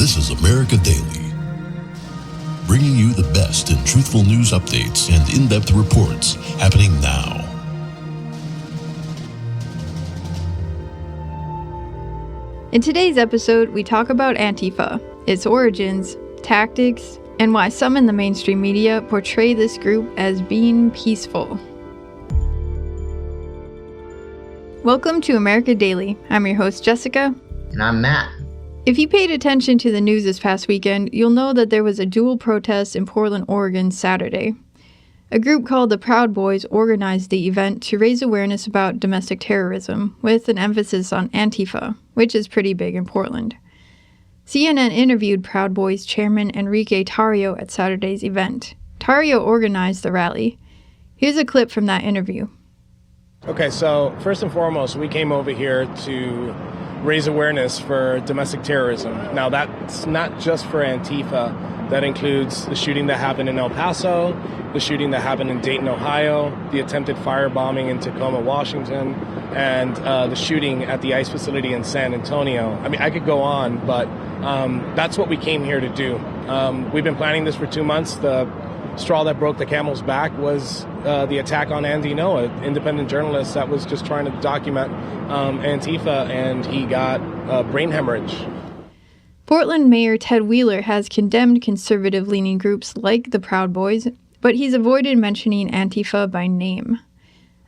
This is America Daily, bringing you the best in truthful news updates and in-depth reports happening now. In today's episode, we talk about Antifa, its origins, tactics, and why some in the mainstream media portray this group as being peaceful. Welcome to America Daily. I'm your host, Jessica. And I'm Matt. If you paid attention to the news this past weekend, you'll know that there was a dual protest in Portland, Oregon Saturday. A group called the Proud Boys organized the event to raise awareness about domestic terrorism, with an emphasis on Antifa, which is pretty big in Portland. CNN interviewed Proud Boys chairman Enrique Tarrio at Saturday's event. Tarrio organized the rally. Here's a clip from that interview. Okay, so first and foremost, we came over here to raise awareness for domestic terrorism. Now, that's not just for Antifa. That includes the shooting that happened in El Paso, the shooting that happened in Dayton, Ohio, the attempted firebombing in Tacoma, Washington, and the shooting at the ICE facility in San Antonio. I mean, I could go on, but that's what we came here to do. We've been planning this for 2 months. The straw that broke the camel's back was the attack on Andy Ngo, an independent journalist that was just trying to document Antifa, and he got brain hemorrhage. Portland Mayor Ted Wheeler has condemned conservative-leaning groups like the Proud Boys, but he's avoided mentioning Antifa by name.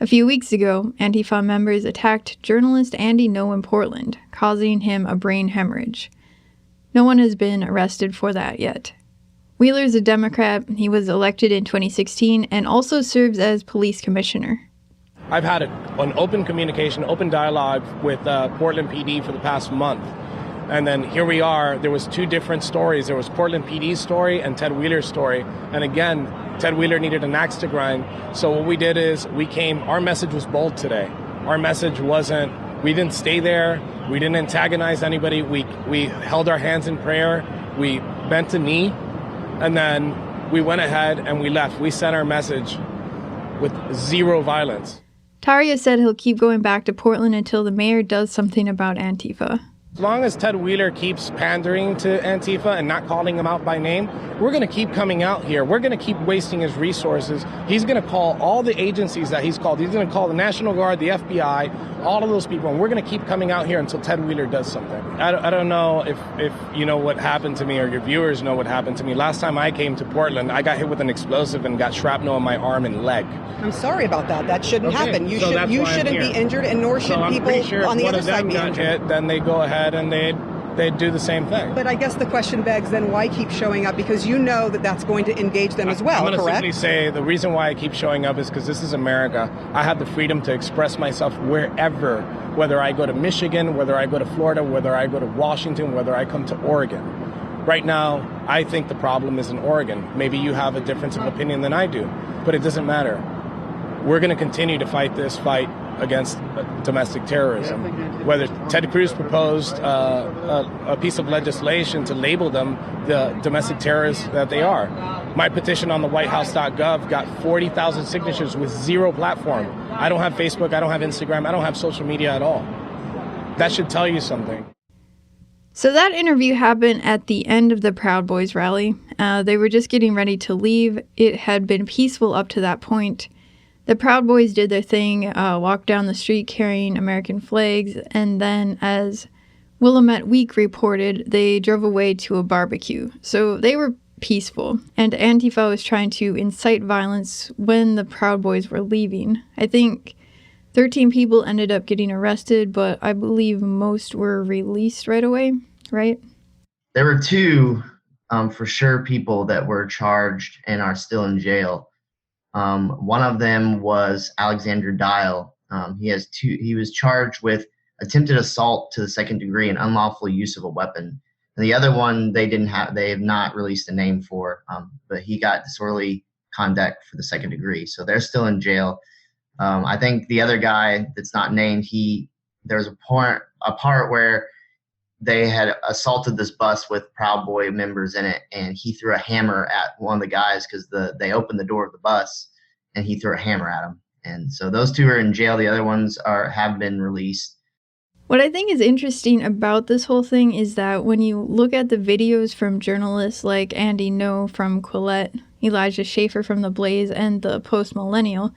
A few weeks ago, Antifa members attacked journalist Andy Ngo in Portland, causing him a brain hemorrhage. No one has been arrested for that yet. Wheeler's a Democrat. He was elected in 2016 and also serves as police commissioner. I've had an open communication, open dialogue with Portland PD for the past month. And then here we are. There was two different stories. There was Portland PD's story and Ted Wheeler's story. And again, Ted Wheeler needed an axe to grind. So what we did is our message was bold today. Our message we didn't stay there. We didn't antagonize anybody. We held our hands in prayer. We bent a knee. And then we went ahead and we left. We sent our message with zero violence. Tarrio said he'll keep going back to Portland until the mayor does something about Antifa. As long as Ted Wheeler keeps pandering to Antifa and not calling them out by name, we're going to keep coming out here. We're going to keep wasting his resources. He's going to call all the agencies that he's called. He's going to call the National Guard, the FBI, all of those people, and we're going to keep coming out here until Ted Wheeler does something. I don't know if you know what happened to me or your viewers know what happened to me. Last time I came to Portland, I got hit with an explosive and got shrapnel in my arm and leg. I'm sorry about that. That shouldn't happen. You shouldn't be injured, and nor should people sure on the other side be injured. If one of them got hit, then they go ahead and they'd do the same thing. But I guess the question begs, then why keep showing up? Because you know that that's going to engage them as well, correct? I'm going to simply say the reason why I keep showing up is because this is America. I have the freedom to express myself wherever, whether I go to Michigan, whether I go to Florida, whether I go to Washington, whether I come to Oregon. Right now, I think the problem is in Oregon. Maybe you have a difference of opinion than I do, but it doesn't matter. We're going to continue to fight this fight against domestic terrorism. Whether Ted Cruz proposed a piece of legislation to label them the domestic terrorists that they are. My petition on the whitehouse.gov got 40,000 signatures with zero platform. I don't have Facebook, I don't have Instagram, I don't have social media at all. That should tell you something. So that interview happened at the end of the Proud Boys rally. They were just getting ready to leave. It had been peaceful up to that point. The Proud Boys did their thing, walked down the street carrying American flags, and then, as Willamette Week reported, they drove away to a barbecue. So they were peaceful, and Antifa was trying to incite violence when the Proud Boys were leaving. I think 13 people ended up getting arrested, but I believe most were released right away, right? There were two, for sure, people that were charged and are still in jail. One of them was Alexander Dial. He was charged with attempted assault to the second degree and unlawful use of a weapon. And the other one, they have not released a name for, but he got disorderly conduct for the second degree. So they're still in jail. I think the other guy that's not named, there's a part where they had assaulted this bus with Proud Boy members in it, and he threw a hammer at one of the guys because they opened the door of the bus, and he threw a hammer at him. And so those two are in jail. The other ones have been released. What I think is interesting about this whole thing is that when you look at the videos from journalists like Andy No from Quillette, Elijah Schaefer from The Blaze, and the Post Millennial,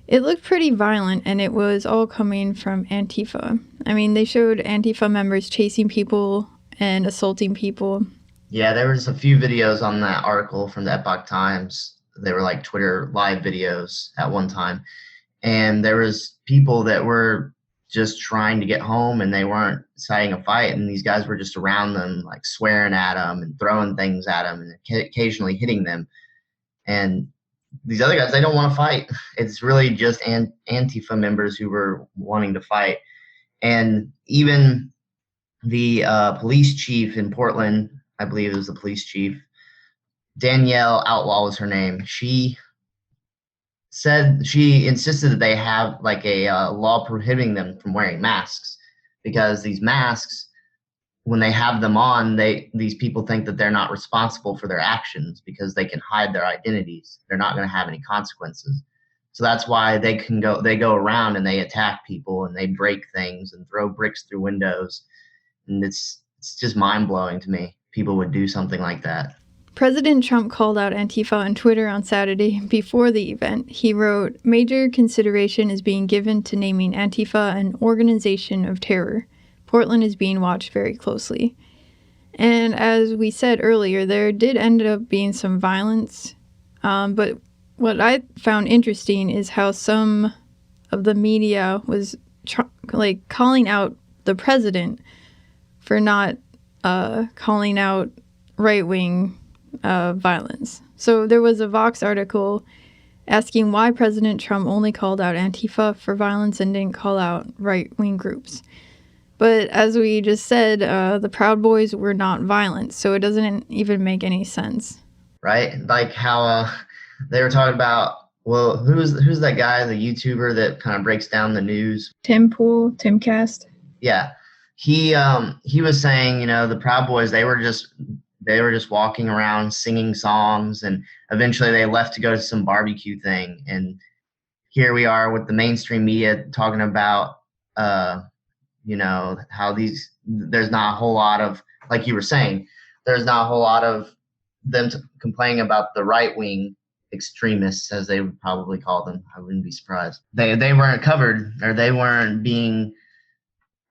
it looked pretty violent, and it was all coming from Antifa. I mean, they showed Antifa members chasing people and assaulting people. Yeah, there was a few videos on that article from the Epoch Times. They were like Twitter live videos at one time. And there was people that were just trying to get home, and they weren't deciding a fight. And these guys were just around them, like swearing at them and throwing things at them and occasionally hitting them. And these other guys, they don't want to fight. It's really just Antifa members who were wanting to fight. And even the police chief in Portland, I believe it was the police chief, Danielle Outlaw was her name. She insisted that they have like a law prohibiting them from wearing masks, because these masks, when they have them on, these people think that they're not responsible for their actions because they can hide their identities. They're not going to have any consequences. So that's why they go around and they attack people and they break things and throw bricks through windows. And it's just mind-blowing to me. People would do something like that. President Trump called out Antifa on Twitter on Saturday before the event. He wrote, "Major consideration is being given to naming Antifa an organization of terror. Portland is being watched very closely." And as we said earlier, there did end up being some violence. But what I found interesting is how some of the media was calling out the president for not calling out right-wing violence. So there was a Vox article asking why President Trump only called out Antifa for violence and didn't call out right-wing groups. But as we just said, the Proud Boys were not violent, so it doesn't even make any sense. Right? Like how they were talking about, well, who's that guy, the YouTuber that kind of breaks down the news? Timcast. Yeah. He was saying, the Proud Boys, they were just walking around singing songs, and eventually they left to go to some barbecue thing. And here we are with the mainstream media talking about how there's not a whole lot of, like you were saying, there's not a whole lot of them complaining about the right-wing extremists, as they would probably call them. I wouldn't be surprised. They weren't covered, or they weren't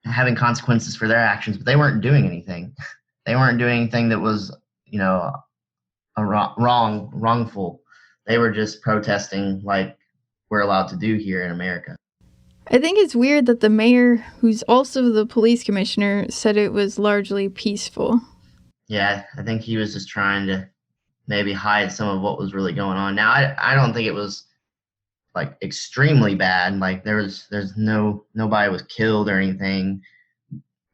having consequences for their actions, but they weren't doing anything. They weren't doing anything that was, wrongful. They were just protesting like we're allowed to do here in America. I think it's weird that the mayor, who's also the police commissioner, said it was largely peaceful. Yeah, I think he was just trying to maybe hide some of what was really going on. Now, I don't think it was like extremely bad. Like nobody was killed or anything.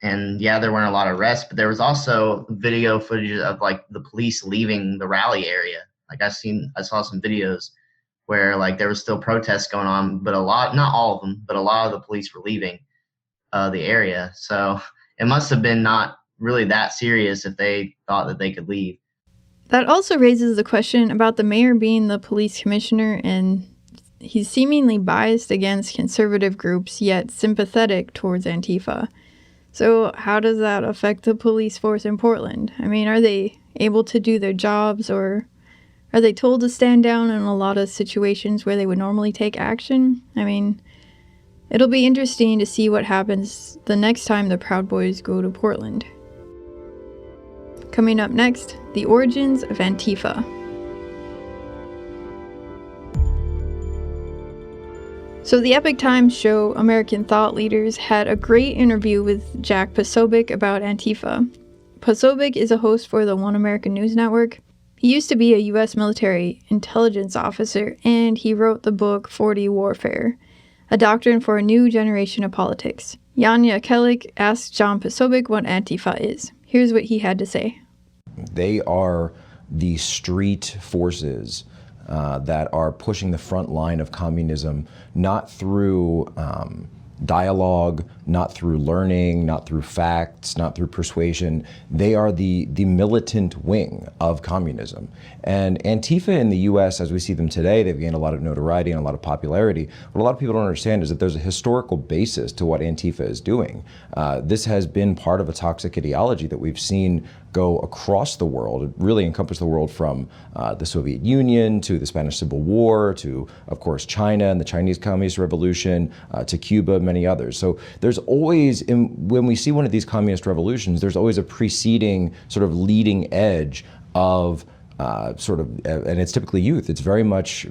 And yeah, there weren't a lot of arrests, but there was also video footage of like the police leaving the rally area. Like I saw some videos where like there was still protests going on, but not all of them, but a lot of the police were leaving the area. So it must have been not really that serious if they thought that they could leave. That also raises the question about the mayor being the police commissioner, and he's seemingly biased against conservative groups, yet sympathetic towards Antifa. So how does that affect the police force in Portland? I mean, are they able to do their jobs, or are they told to stand down in a lot of situations where they would normally take action? I mean, it'll be interesting to see what happens the next time the Proud Boys go to Portland. Coming up next, the origins of Antifa. So the Epoch Times show American Thought Leaders had a great interview with Jack Posobiec about Antifa. Posobiec is a host for the One American News Network. He used to be a U.S. military intelligence officer, and he wrote the book 40 Warfare, a doctrine for a new generation of politics. Yanya Kellick asked John Posobiec what Antifa is. Here's what he had to say. They are the street forces that are pushing the front line of communism, not through dialogue, not through learning, not through facts, not through persuasion. They are the militant wing of communism. And Antifa in the US, as we see them today, they've gained a lot of notoriety and a lot of popularity. What a lot of people don't understand is that there's a historical basis to what Antifa is doing. This has been part of a toxic ideology that we've seen go across the world. It really encompassed the world from the Soviet Union to the Spanish Civil War to, of course, China and the Chinese Communist Revolution to Cuba, many others. So there's always, when we see one of these communist revolutions, there's always a preceding sort of leading edge of and it's typically youth. It's very much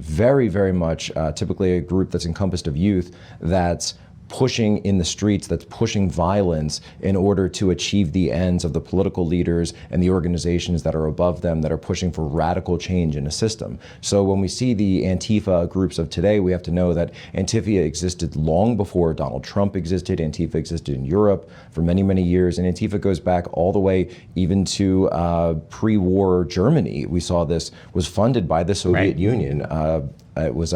typically a group that's encompassed of youth that's pushing in the streets, that's pushing violence in order to achieve the ends of the political leaders and the organizations that are above them that are pushing for radical change in a system. So when we see the Antifa groups of today, we have to know that Antifa existed long before Donald Trump existed. Antifa existed in Europe for many, many years, and Antifa goes back all the way even to pre-war Germany. We saw this was funded by the Soviet Union. It was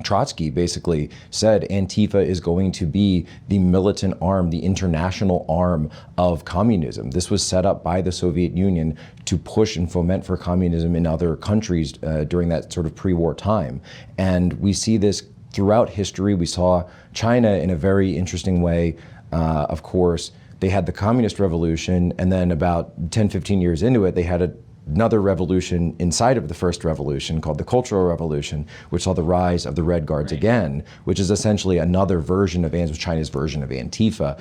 Trotsky basically said Antifa is going to be the militant arm, the international arm of communism. This was set up by the Soviet Union to push and foment for communism in other countries during that sort of pre-war time. And we see this throughout history. We saw China in a very interesting way. Of course, they had the Communist Revolution, and then about 10, 15 years into it, they had another revolution inside of the first revolution called the Cultural Revolution, which saw the rise of the Red Guards again, which is essentially another version of China's version of Antifa,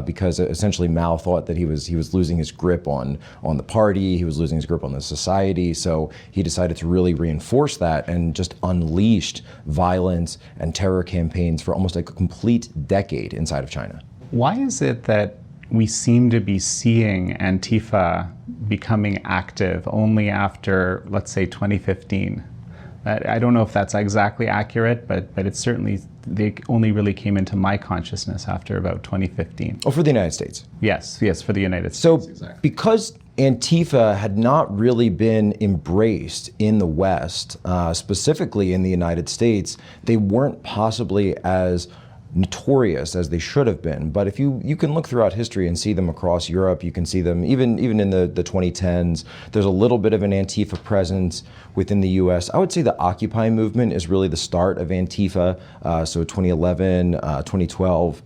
because essentially Mao thought that he was losing his grip on the party, he was losing his grip on the society, so he decided to really reinforce that and just unleashed violence and terror campaigns for almost a complete decade inside of China. Why is it that we seem to be seeing Antifa becoming active only after, let's say, 2015? I don't know if that's exactly accurate, but it's certainly, they only really came into my consciousness after about 2015. Oh, for the United States? Yes, for the United States. So exactly. Because Antifa had not really been embraced in the West, specifically in the United States, they weren't possibly as notorious as they should have been. But if you can look throughout history and see them across Europe, you can see them even in the 2010s. There's a little bit of an Antifa presence within the US. I would say the Occupy movement is really the start of Antifa, so 2011, 2012.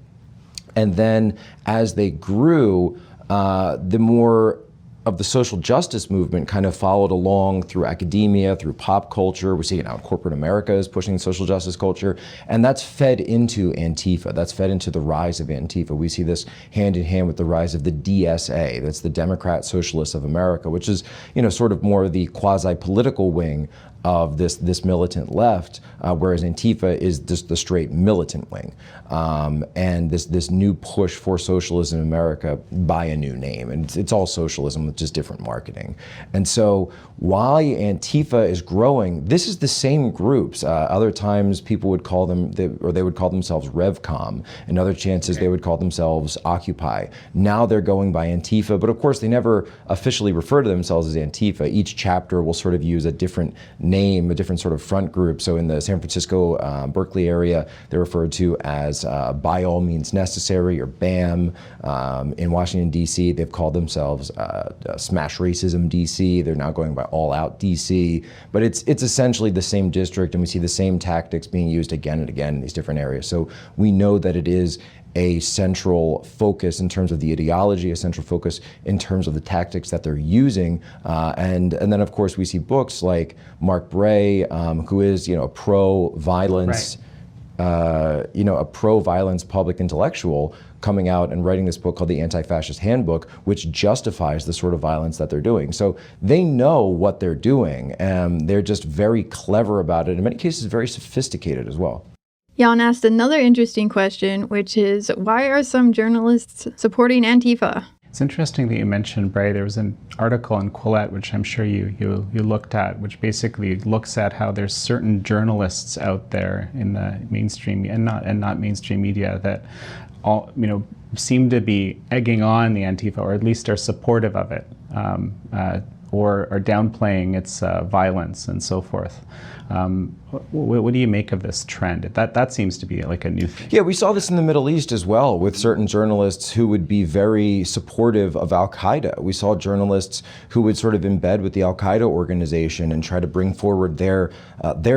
And then as they grew, the more of the social justice movement kind of followed along through academia, through pop culture. We see it now corporate America is pushing social justice culture, and that's fed into Antifa. That's fed into the rise of Antifa. We see this hand in hand with the rise of the DSA. That's the Democrat Socialists of America, which is, sort of more the quasi-political wing of this militant left, whereas Antifa is just the straight militant wing. And this new push for socialism in America by a new name. And it's all socialism with just different marketing. And so while Antifa is growing, this is the same groups. Other times people would call them, they would call themselves RevCom. And other chances they would call themselves Occupy. Now they're going by Antifa, but of course they never officially refer to themselves as Antifa. Each chapter will sort of use a different name, a different sort of front group. So in the San Francisco, Berkeley area, they're referred to as By All Means Necessary, or BAM. In Washington, D.C., they've called themselves Smash Racism D.C. They're now going by All Out D.C. But it's essentially the same district, and we see the same tactics being used again and again in these different areas. So we know that it is a central focus in terms of the ideology, a central focus in terms of the tactics that they're using. And then, of course, we see books like Mark Bray, who is, a pro-violence, a pro-violence public intellectual, coming out and writing this book called The Anti-Fascist Handbook, which justifies the sort of violence that they're doing. So they know what they're doing, and they're just very clever about it. In many cases, very sophisticated as well. Jan asked another interesting question, which is, why are some journalists supporting Antifa? It's interesting that you mentioned Bray. There was an article in Quillette, which I'm sure you looked at, which basically looks at how there's certain journalists out there in the mainstream and not mainstream media that all seem to be egging on the Antifa, or at least are supportive of it, or are downplaying its violence and so forth. What do you make of this trend? That seems to be like a new thing. Yeah, we saw this in the Middle East as well with certain journalists who would be very supportive of Al-Qaeda. We saw journalists who would sort of embed with the Al-Qaeda organization and try to bring forward their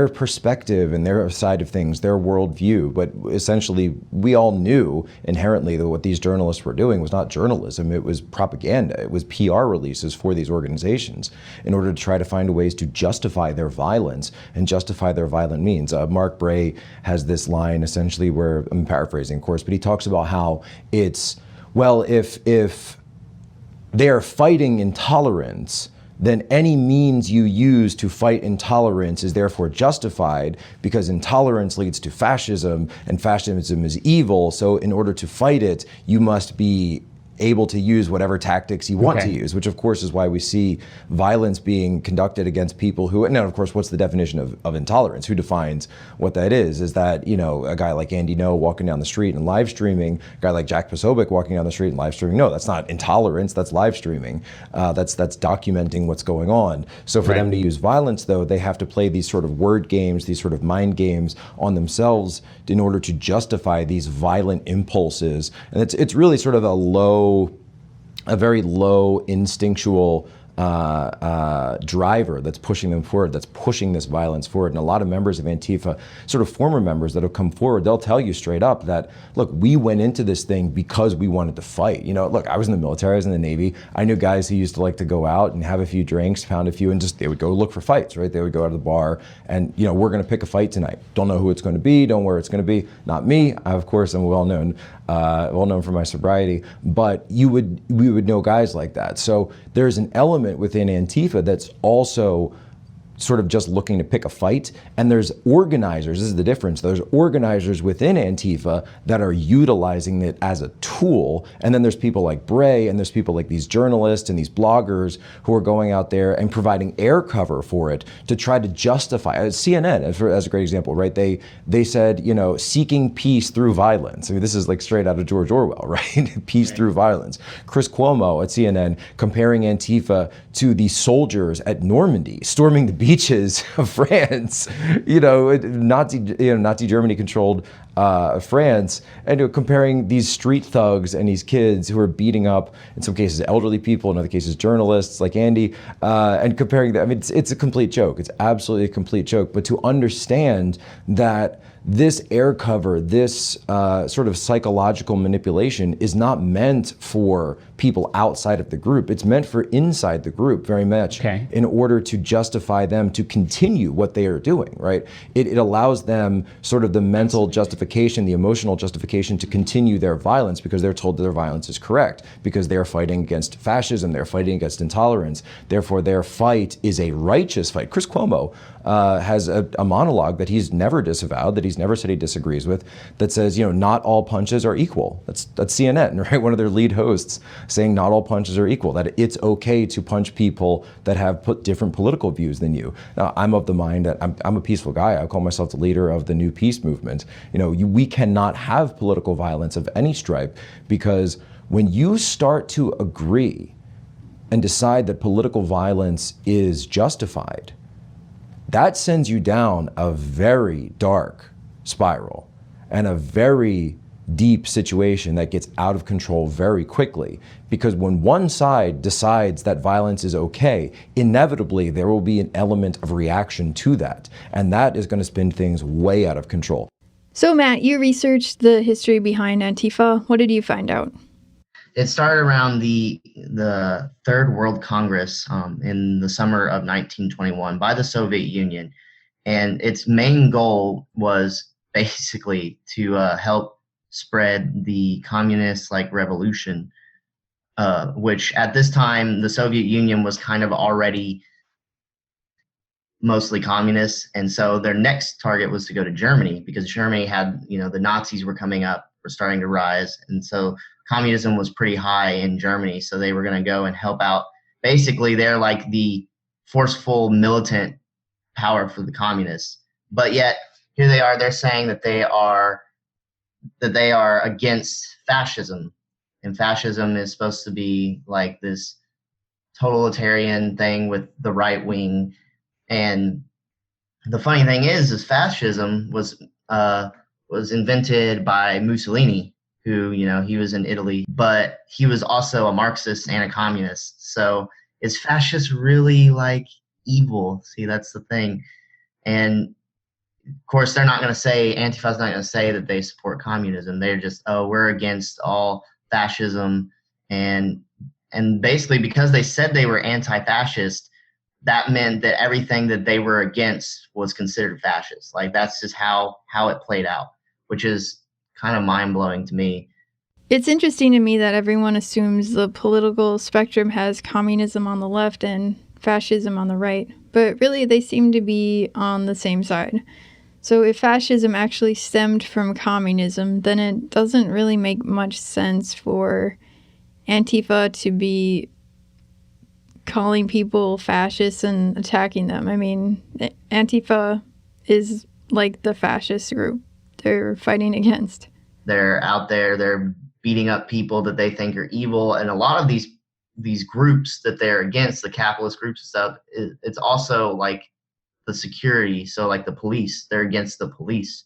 perspective and their side of things, their worldview. But essentially, we all knew inherently that what these journalists were doing was not journalism, it was propaganda. It was PR releases for these organizations in order to try to find ways to justify their violence and justify their violent means. Mark Bray has this line essentially where, I'm paraphrasing of course, but he talks about how it's, well, if they are fighting intolerance, then any means you use to fight intolerance is therefore justified because intolerance leads to fascism and fascism is evil. So in order to fight it, you must be able to use whatever tactics you want to use, which of course is why we see violence being conducted against people who, and now of course, what's the definition of intolerance? Who defines what that is? Is that, you know, a guy like Andy Ngo walking down the street and live streaming, a guy like Jack Posobiec walking down the street and live streaming? No, that's not intolerance, that's live streaming. That's documenting what's going on. So for them to use violence though, they have to play these sort of word games, these sort of mind games on themselves in order to justify these violent impulses. And it's really sort of a very low instinctual driver that's pushing them forward, that's pushing this violence forward. And a lot of members of Antifa, sort of former members that have come forward, they'll tell you straight up that, look, we went into this thing because we wanted to fight. You know, look, I was in the military, I was in the Navy. I knew guys who used to like to go out and have a few drinks, pound a few, and just, they would go look for fights, right? They would go out to the bar and, you know, we're going to pick a fight tonight. Don't know who it's going to be, don't know where it's going to be. Not me, of course, I'm well known for my sobriety, but we would know guys like that. So there's an element within Antifa that's also sort of just looking to pick a fight. And there's organizers, this is the difference, there's organizers within Antifa that are utilizing it as a tool. And then there's people like Bray, and there's people like these journalists and these bloggers who are going out there and providing air cover for it to try to justify. CNN, as a great example, right? They said, you know, seeking peace through violence. I mean, this is like straight out of George Orwell, right? Peace through violence. Chris Cuomo at CNN comparing Antifa to the soldiers at Normandy, storming the beaches of France, Nazi Germany controlled France, and comparing these street thugs and these kids who are beating up, in some cases, elderly people, in other cases, journalists like Andy, and comparing them. I mean, it's a complete joke. It's absolutely a complete joke. But to understand that this air cover, this sort of psychological manipulation is not meant for people outside of the group. It's meant for inside the group very much in order to justify them to continue what they are doing, right? It allows them sort of the mental justification, the emotional justification to continue their violence because they're told that their violence is correct, because they're fighting against fascism, they're fighting against intolerance. Therefore, their fight is a righteous fight. Chris Cuomo has a monologue that he's never disavowed, that he's never said he disagrees with, that says, you know, not all punches are equal. That's CNN, right? One of their lead hosts saying not all punches are equal, that it's okay to punch people that have put different political views than you. Now, I'm of the mind that I'm a peaceful guy. I call myself the leader of the New Peace movement. You know, we cannot have political violence of any stripe, because when you start to agree and decide that political violence is justified, that sends you down a very dark spiral and a very deep situation that gets out of control very quickly. Because when one side decides that violence is okay, inevitably there will be an element of reaction to that. And that is going to spin things way out of control. So Matt, you researched the history behind Antifa. What did you find out? It started around the Third World Congress in the summer of 1921 by the Soviet Union. And its main goal was basically to help spread the communist revolution, which at this time the Soviet Union was kind of already mostly communist, and so their next target was to go to Germany, because Germany had, the Nazis were coming up, were starting to rise, and so communism was pretty high in Germany, so they were going to go and help out. Basically, they're like the forceful militant power for the communists, but yet here they are, they're saying that they are against fascism, and fascism is supposed to be like this totalitarian thing with the right wing. And the funny thing is fascism was invented by Mussolini, who, he was in Italy, but he was also a Marxist and a communist. So is fascist really like evil? See, that's the thing. And of course, they're not going to say, Antifa's not going to say that they support communism. They're just, oh, we're against all fascism. And basically, because they said they were anti-fascist, that meant that everything that they were against was considered fascist. Like, that's just how it played out, which is kind of mind-blowing to me. It's interesting to me that everyone assumes the political spectrum has communism on the left and fascism on the right, but really they seem to be on the same side. So if fascism actually stemmed from communism, then it doesn't really make much sense for Antifa to be calling people fascists and attacking them. I mean, Antifa is like the fascist group they're fighting against. They're out there, they're beating up people that they think are evil, and a lot of these groups that they're against, the capitalist groups and stuff, it's also like the security. So like the police, they're against the police.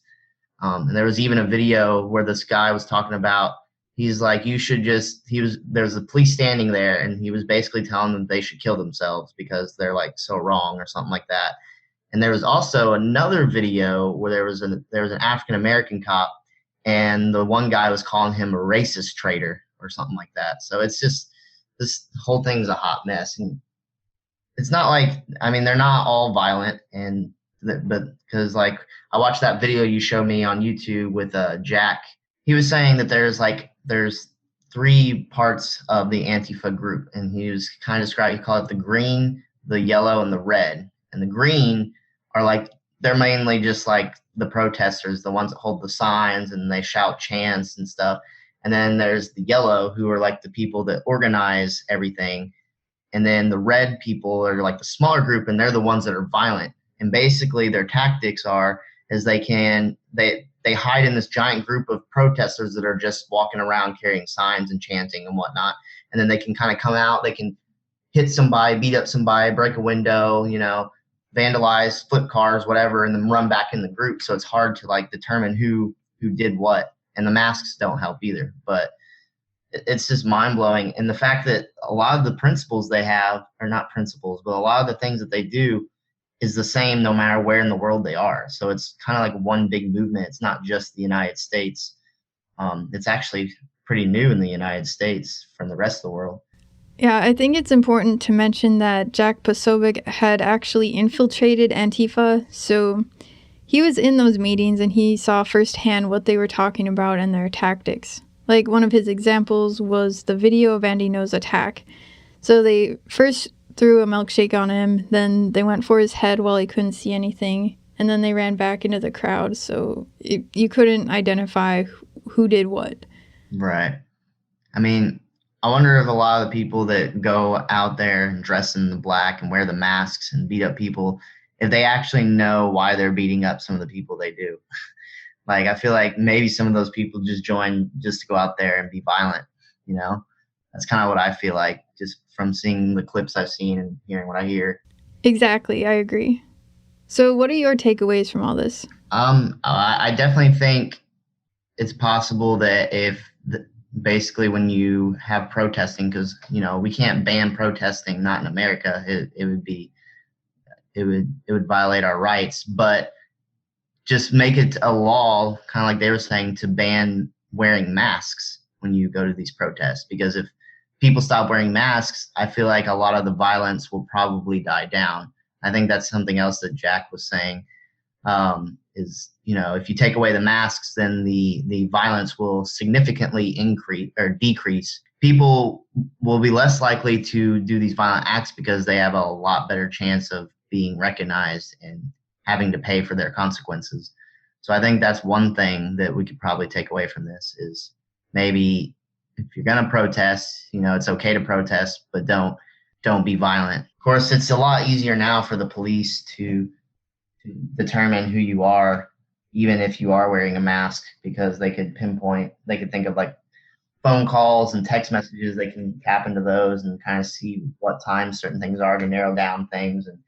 And there was even a video where this guy was talking about, he's like, there's a police standing there, and he was basically telling them they should kill themselves because they're like so wrong or something like that. And there was also another video where there was an African American cop, and the one guy was calling him a racist traitor or something like that. So it's just, this whole thing's a hot mess. And it's not like, I mean, they're not all violent, but because like I watched that video you showed me on YouTube with Jack. He was saying that there's three parts of the Antifa group, and he was kind of describing, he called it the green, the yellow, and the red. And the green are like, they're mainly just like the protesters, the ones that hold the signs and they shout chants and stuff. And then there's the yellow, who are like the people that organize everything. And then the red people are like the smaller group, and they're the ones that are violent. And basically their tactics is they hide in this giant group of protesters that are just walking around carrying signs and chanting and whatnot. And then they can kind of come out, they can hit somebody, beat up somebody, break a window, vandalize, flip cars, whatever, and then run back in the group. So it's hard to like determine who did what. And the masks don't help either. But it's just mind-blowing. And the fact that a lot of the principles they have are not principles, but a lot of the things that they do is the same no matter where in the world they are. So it's kind of like one big movement. It's not just the United States. It's actually pretty new in the United States from the rest of the world. Yeah, I think it's important to mention that Jack Posobiec had actually infiltrated Antifa. So he was in those meetings and he saw firsthand what they were talking about and their tactics. Like, one of his examples was the video of Andy No's attack. So they first threw a milkshake on him, then they went for his head while he couldn't see anything, and then they ran back into the crowd, so you couldn't identify who did what. Right. I mean, I wonder if a lot of the people that go out there and dress in the black and wear the masks and beat up people, if they actually know why they're beating up some of the people they do. Like, I feel like maybe some of those people just join just to go out there and be violent, That's kind of what I feel like, just from seeing the clips I've seen and hearing what I hear. Exactly, I agree. So what are your takeaways from all this? I definitely think it's possible that basically when you have protesting, because, we can't ban protesting, not in America, it would violate our rights, but just make it a law, kind of like they were saying, to ban wearing masks when you go to these protests. Because if people stop wearing masks, I feel like a lot of the violence will probably die down. I think that's something else that Jack was saying, is, if you take away the masks, then the violence will significantly increase or decrease. People will be less likely to do these violent acts because they have a lot better chance of being recognized and having to pay for their consequences. So I think that's one thing that we could probably take away from this, is maybe if you're going to protest, it's okay to protest, but don't be violent. Of course, it's a lot easier now for the police to determine who you are, even if you are wearing a mask, because they could think of like phone calls and text messages. They can tap into those and kind of see what time certain things are to narrow down things. And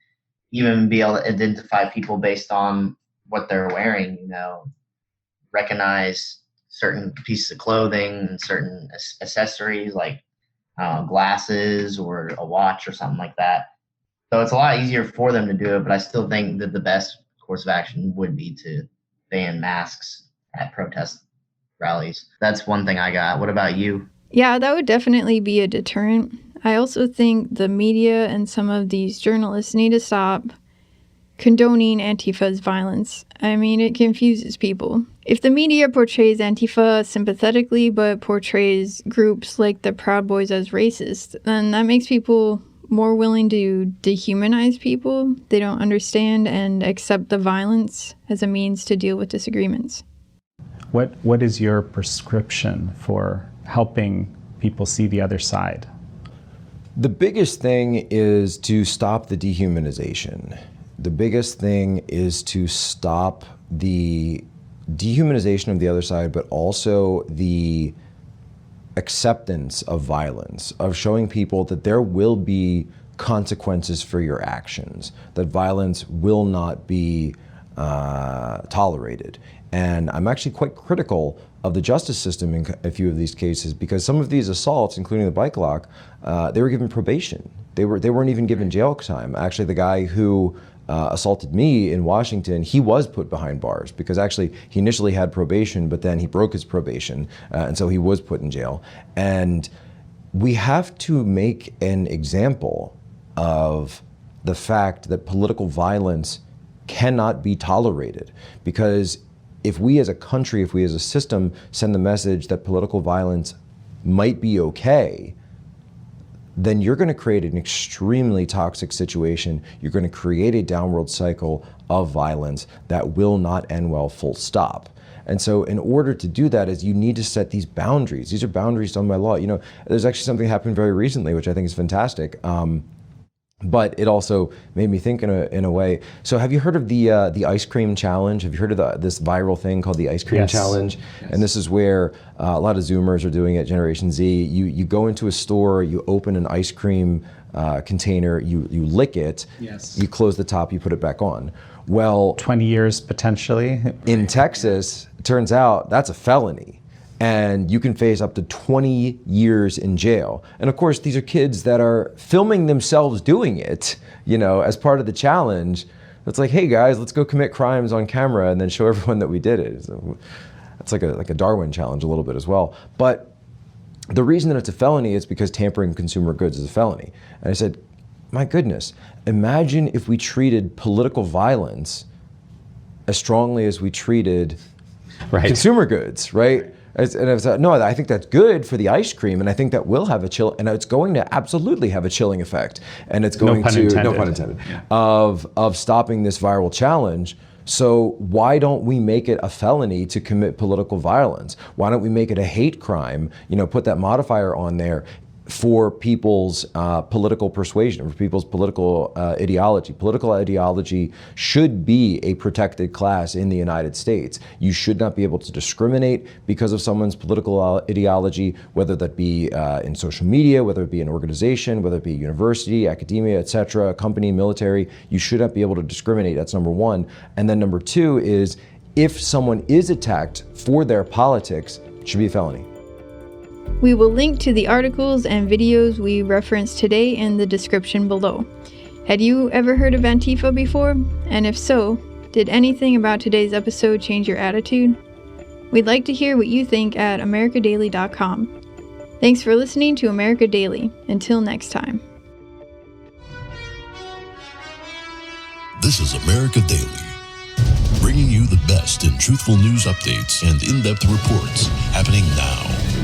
even be able to identify people based on what they're wearing, recognize certain pieces of clothing and certain accessories like glasses or a watch or something like that. So it's a lot easier for them to do it, but I still think that the best course of action would be to ban masks at protest rallies. That's one thing I got. What about you? Yeah, that would definitely be a deterrent. I also think the media and some of these journalists need to stop condoning Antifa's violence. I mean, it confuses people. If the media portrays Antifa sympathetically but portrays groups like the Proud Boys as racist, then that makes people more willing to dehumanize people. They don't understand and accept the violence as a means to deal with disagreements. What is your prescription for helping people see the other side? The biggest thing is to stop the dehumanization. The biggest thing is to stop the dehumanization of the other side, but also the acceptance of violence, of showing people that there will be consequences for your actions, that violence will not be tolerated. And I'm actually quite critical of the justice system in a few of these cases, because some of these assaults, including the bike lock, they were given probation. They weren't even given jail time. Actually, the guy who assaulted me in Washington, he was put behind bars because actually he initially had probation, but then he broke his probation, and so he was put in jail. And we have to make an example of the fact that political violence cannot be tolerated, because if we as a country, if we as a system send the message that political violence might be okay, then you're going to create an extremely toxic situation. You're going to create a downward cycle of violence that will not end well, full stop. And so in order to do that is you need to set these boundaries. These are boundaries done by law. There's actually something happened very recently, which I think is fantastic. But it also made me think in a way. So have you heard of the ice cream challenge? Have you heard of this viral thing called the ice cream challenge? Yes. And this is where a lot of Zoomers are doing it, Generation Z. You go into a store, you open an ice cream container, you lick it, yes. You close the top, you put it back on. Well, 20 years potentially. In Texas, it turns out that's a felony. And you can face up to 20 years in jail. And of course, these are kids that are filming themselves doing it, as part of the challenge. It's like, hey guys, let's go commit crimes on camera and then show everyone that we did it. So it's like a Darwin challenge a little bit as well. But the reason that it's a felony is because tampering consumer goods is a felony. And I said, my goodness, imagine if we treated political violence as strongly as we treated consumer goods, right? And I was like, no, I think that's good for the ice cream, and I think that will have a chill, and it's going to absolutely have a chilling effect, and it's going no pun intended, yeah. of stopping this viral challenge. So why don't we make it a felony to commit political violence? Why don't we make it a hate crime? Put that modifier on there for people's political persuasion, for people's political ideology. Political ideology should be a protected class in the United States. You should not be able to discriminate because of someone's political ideology, whether that be in social media, whether it be an organization, whether it be a university, academia, etc., company, military. You should not be able to discriminate. That's number one. And then number two is, if someone is attacked for their politics, it should be a felony. We will link to the articles and videos we referenced today in the description below. Had you ever heard of Antifa before? And if so, did anything about today's episode change your attitude? We'd like to hear what you think at americadaily.com. Thanks for listening to America Daily. Until next time. This is America Daily, bringing you the best in truthful news updates and in-depth reports happening now.